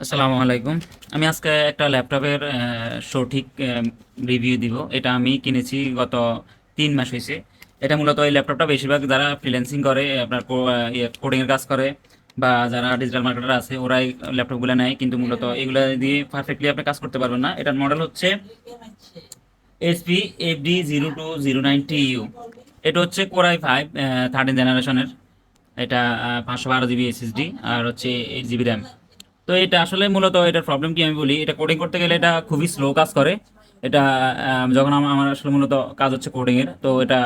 আসসালামু আলাইকুম। আমি আজকে একটা ল্যাপটপের সঠিক রিভিউ দিব। এটা আমি কিনেছি গত 3 মাস হয়েছে। এটা মূলত এই ল্যাপটপটা বেশিরভাগ যারা ফ্রিল্যান্সিং করে, আপনার কোডিংয়ের কাজ করে বা যারা ডিজিটাল মার্কেটার আছে ওরাই ল্যাপটপগুলো নেয়, কিন্তু মূলত এগুলো দিয়ে পারফেক্টলি আপনি কাজ করতে পারবেন না। এটার মডেল হচ্ছে HP FD0209TU। এটা হচ্ছে কোরাই 5 13 জেনারেশনের। এটা 512 জিবি SSD আর হচ্ছে 8 জিবি র্যাম। তো এটা আসলে মূলত এটার প্রবলেম কি আমি বলি, এটা কোডিং করতে গেলে এটা খুবই স্লো কাজ করে। এটা যখন আমার আসলে মূলত কাজ হচ্ছে কোডিং এর, তো এটা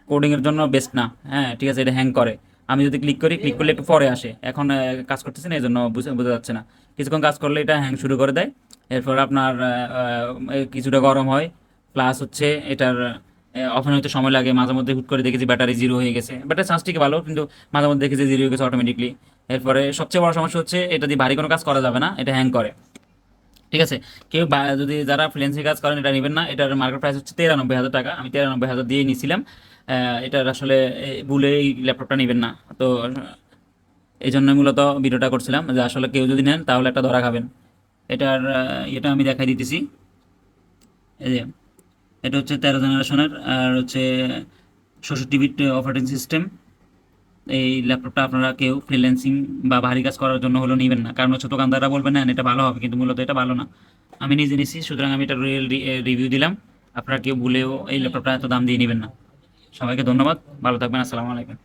কোডিং এর জন্য বেস্ট না। হ্যাঁ ঠিক আছে, এটা হ্যাং করে। আমি যদি ক্লিক করলে একটু পরে আসে, এখন কাজ করতেছে না, এই জন্য বোঝা যাচ্ছে না। কিছুক্ষণ কাজ করলে এটা হ্যাং শুরু করে দেয়। এরপর আপনার কিছুটা গরম হয়, প্লাস হচ্ছে এটার অফেন হতে সময় লাগে। মাঝে মধ্যে হুট করে দেখেছি ব্যাটারি জিরো হয়ে গেছে, ব্যাটারি চার্জ ঠিক ভালো, কিন্তু মাঝে মধ্যে দেখেছি জিরো হয়ে গেছে অটোমেটিকলি। এরপরে সবচেয়ে বড় সমস্যা হচ্ছে এটা দিয়ে ভারী কোনো কাজ করা যাবে না, এটা হ্যাং করে। ঠিক আছে, কেউ যদি যারা ফ্রিল্যান্সিং কাজ করেন এটা নেবেন না। এটার মার্কেট প্রাইস হচ্ছে 93,000 টাকা। আমি 93,000 দিয়ে নিয়েছিলাম। এটার আসলে ভুলে এই ল্যাপটপটা নেবেন না। তো এই জন্য মূলত ভিডিওটা করছিলাম যে আসলে কেউ যদি নেন তাহলে একটা ধরা খাবেন। এটার এটা আমি দেখাই দিতেছি। এই যে এটা হচ্ছে 13 জেনারেশনের, আর হচ্ছে 66 বিট অপারেটিং সিস্টেম। এই ল্যাপটপটা আপনারা কেউ ফ্রিল্যান্সিং বা ভারী কাজ করার জন্য হলেও নেবেন না, কারণ হচ্ছে দোকানদাররা বলবেন না এটা ভালো হবে, কিন্তু মূলত এটা ভালো না। আমি নিজে নিছি, সুতরাং আমি এটা রিয়েল রিভিউ দিলাম। আপনারা কেউ ভুলেও এই ল্যাপটপটা এত দাম দিয়ে নেবেন না। সবাইকে ধন্যবাদ, ভালো থাকবেন, আসসালামু আলাইকুম।